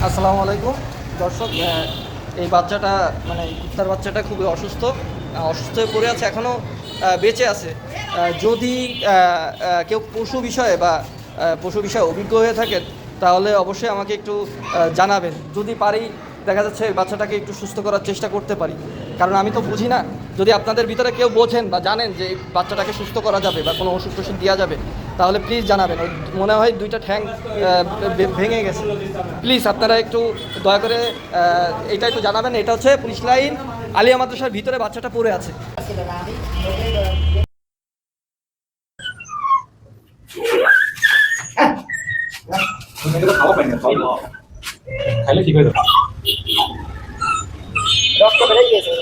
আসসালামু আলাইকুম দর্শক। এই বাচ্চাটা মানে কুত্তার বাচ্চাটা খুবই অসুস্থ হয়ে পড়ে আছে, এখনও বেঁচে আছে। যদি কেউ পশু বিষয়ে অভিজ্ঞ হয়ে থাকেন তাহলে অবশ্যই আমাকে একটু জানাবেন। যদি পারি দেখা যাচ্ছে বাচ্চাটাকে একটু সুস্থ করার চেষ্টা করতে পারি, কারণ আমি তো বুঝি না। যদি আপনাদের ভিতরে কেউ বোঝেন বা জানেন যে এই বাচ্চাটাকে সুস্থ করা যাবে বা কোনো ওষুধ টষুধ দেওয়া যাবে তাহলে প্লিজ জানাবেন। ওই মনে হয় দুইটা ঠ্যাং ভেঙে গেছে। প্লিজ আপনারা একটু দয়া করে এটা একটু জানাবেন। এটা হচ্ছে পুলিশ লাইন আলিয়া মাদ্রাসার ভিতরে বাচ্চাটা পড়ে আছে। খাইলে ঠিক হয়ে যাবে। রক্ত বেড়ে গিয়েছে,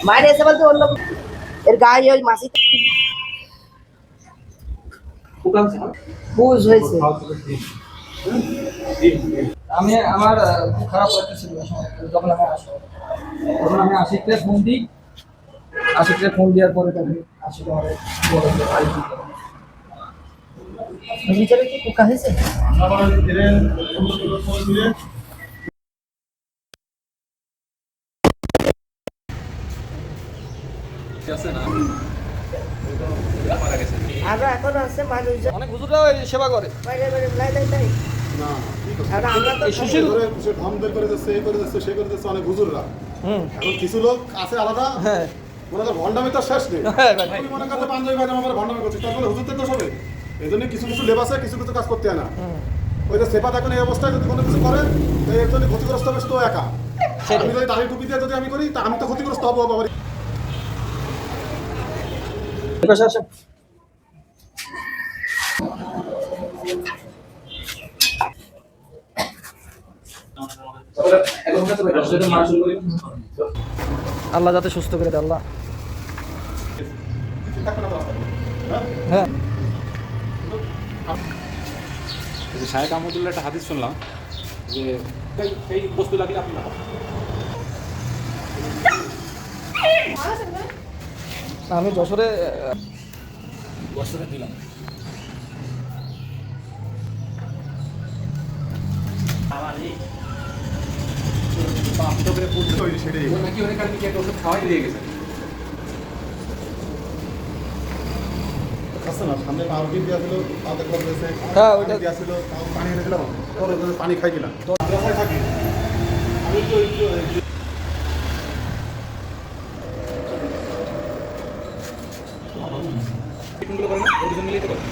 মায়ের এসে বলতে অন্য এর গায়ে ওই মাসি বুঝ হয়েছে। আমি আমার খুব খারাপ লাগতেছিল যখন আমি আসি, তখন আমি আশিককে ফোন দিই। আশিককে ফোন দেওয়ার পরে তখন আশিক আমার বলে যে ভাই কি করবো। ভিতরে কি পোকা হয়েছে? আমরা এখন আছে মানুষজন অনেক হুজুররা সেবা করে। বাইরে বাইরে লাই লাই লাই আর আমরা তো এই সুশীল ধাম বের করে যাচ্ছে, এই করে যাচ্ছে, সে করে যাচ্ছে অনেক হুজুররা। এখন কিছু লোক আছে আলাদা, হ্যাঁ মনে কর ভণ্ডামি তো শেষ নেই। হ্যাঁ ভাই। তুমি মনে করতে পাঞ্জাবি ভাই আমার ভণ্ডামি করছিস, তারপরে হুজুরদের তো সবে এই জন্য কিছু কিছু লেবাস আছে, কিছু কিছু কাজ করতে হয় না। ওই যে সেপা এখন এই অবস্থায় যদি কোনো কিছু করে তো এর জন্য ক্ষতিগ্রস্ত হবে শুধু একা। সেটাই। আমি যদি দাড়ি টুপি দিয়ে যদি আমি করি তা আমি তো ক্ষতিগ্রস্ত হবো বাবা। পাশে আসেন। আল্লাহ যাতে সুস্থ করে দেয় আল্লাহ। হ্যাঁ শায়েখ আহমদুল্লাহ একটা হাদিস শুনলাম যে সেই বস্তু লাগিয়ে আপনি না আমি যশোরে দিলাম। আপনি তো করে সেটাই নাকি অনেক কারণে কি একটা ওষুধ খাওয়াই দিয়ে গেছে। আছে না, সামনে পাউরুটি দেওয়া ছিল, তাও দেখলাম রয়েছে, হ্যাঁ, ওইটা- দেওয়া ছিল, তাও পানি এনে দিলাম, পরে পানি খাই দিলাম। তো মাদ্রাসায় থাকি আমি তো ট্রিটমেন্টগুলো করেন না, ওর দুজন মিলেই তো করেন।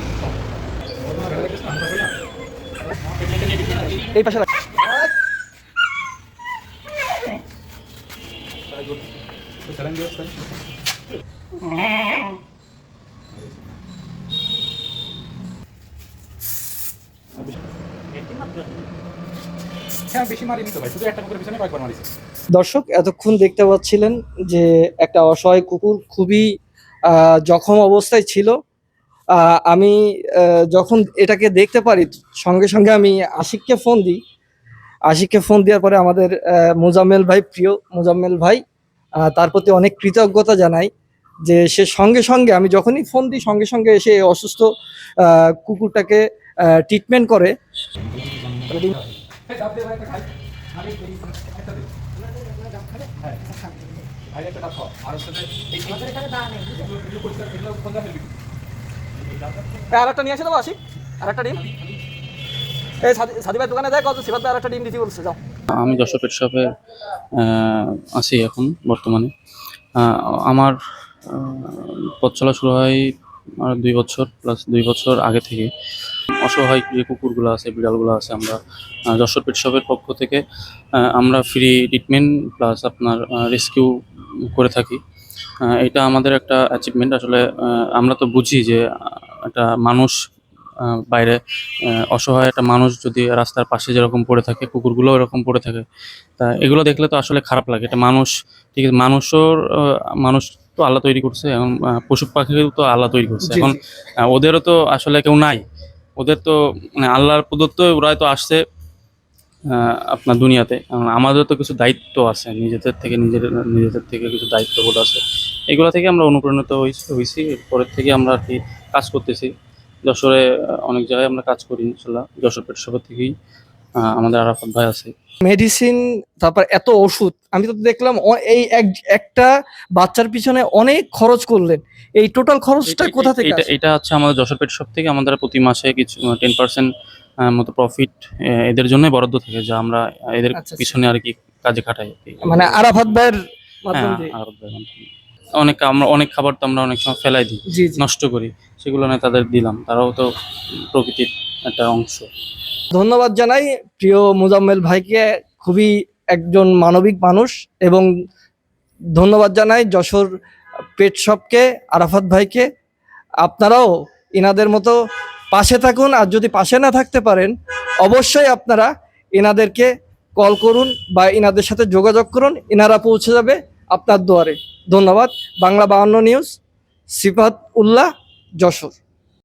এই পাশে রাখ। স্যালাইন দিয়ে আসছেন? হ্যাঁ বেশি মারিনি তো ভাই, শুধু একটা করে পিছনে কয়েকবার মারিছে। দর্শক এতক্ষণ দেখতে পাচ্ছিলেন যে একটা অসহায় কুকুর খুবই জখম অবস্থায় ছিল। আমি যখন এটাকে দেখতে পারি সঙ্গে সঙ্গে আমি আশিককে ফোন দিই। আশিককে ফোন দেওয়ার পরে আমাদের মোজাম্মেল ভাই, প্রিয় মোজাম্মেল ভাই, তার প্রতি অনেক কৃতজ্ঞতা জানাই যে সে সঙ্গে সঙ্গে আমি যখনই ফোন দিই সঙ্গে সঙ্গে এসে এই অসুস্থ কুকুরটাকে ট্রিটমেন্ট করে। এই ডাব দিয়ে ভাই একটা খাই। আমি এই একটা দিই। হ্যাঁ। ভাই একটা ডাব খাও। আর হচ্ছে যে এই আমাদের এখানে দাঁড়া নেই, বুঝলে? এগুলো পরিষ্কার এগুলো কোনটা ফেলবি? আর একটা নিয়ে আসে দেবো আশিক, আর একটা ডিম। এই সাদি ভাই দোকানে দেয় কত সিফাত ভাই আর একটা ডিম দিতে বলছে, যাও। আমি যশোর পেট শপে আছি এখন বর্তমানে। আহ, আমার পথ চলা শুরু হয় আর 2 বছর প্লাস 2 বছর আগে থেকে। অসহায় যে কুকুরগুলো আছে, বিড়ালগুলো আছে, আমরা যশোর পেট শপের পক্ষ থেকে আমরা ফ্রি ট্রিটমেন্ট প্লাস আপনার রেস্কিউ করে থাকি। এটা আমাদের একটা অ্যাচিভমেন্ট আসলে। আমরা তো বুঝি যে একটা মানুষ বাইরে অসহায় একটা মানুষ যদি রাস্তার পাশে যেরকম পড়ে থাকে, কুকুরগুলো এরকম পড়ে থাকে। তা এগুলো দেখলে তো আসলে খারাপ লাগে। এটা মানুষ, ঠিক আছে, মানুষ তো আল্লাহ তৈরি করছে, এখন পশু পাখিও তো আল্লাহ তৈরি করছে। জি, এখন জি। ওদেরও তো আসলে কেউ নাই। ওদের তো মানে আল্লাহর প্রদত্ত, ওরাই তো আসছে আপনার দুনিয়াতে। আমাদের তো কিছু দায়িত্ব আছে, নিজেদের থেকে কিছু দায়িত্ববোধ আছে। এগুলো থেকে আমরা অনুপ্রাণিত হয়েছি। এরপরের থেকে আমরা আর কি কাজ করতেছি যশোরে। অনেক জায়গায় আমরা কাজ করি ইনশাল্লাহ, যশোর পেট শপ থেকেই। আমাদের আরাফাত ভাই আছে। মেডিসিন, তারপর এত ওষুধ, আমি তো দেখলাম এই একটা বাচ্চার পিছনে অনেক খরচ করলেন। এই টোটাল খরচটা কোথা থেকে আসে? এটা হচ্ছে আমাদের যশোর পেট শপ থেকে আমাদের প্রতি মাসে কিছু 10% মতো প্রফিট এদের জন্যই বরাদ্দ থাকে, যা আমরা এদের আচ্ছা, পিছনে আর কি কাজে খাটাই আর কি। মানে আরাফাত ভাইয়ের মাধ্যম হ্যাঁ, দিয়ে? আরাফাত ভাইয়ের মাধ্যমে। আমরা অনেক খাবার তো আমরা অনেক সময় ফেলাই দিই, জি জি। নষ্ট করি, সেগুলো না তাদের দিলাম, তারাও তো প্রকৃতির একটা অংশ। ধন্যবাদ জানাই প্রিয় মুজাম্মেল ভাইকে, খুবই একজন মানবিক মানুষ। এবং ধন্যবাদ জানাই যশোর পেট শপকে, আরাফাত ভাইকে। আপনারাও এনাদের মতো পাশে থাকুন, আর যদি পাশে না থাকতে পারেন অবশ্যই আপনারা এনাদেরকে কল করুন বা এনাদের সাথে যোগাযোগ করুন, এনারা পৌঁছে যাবে আপনার দুয়ারে। ধন্যবাদ। বাংলা 52 নিউজ, সিফাত উল্লাহ, যশোর।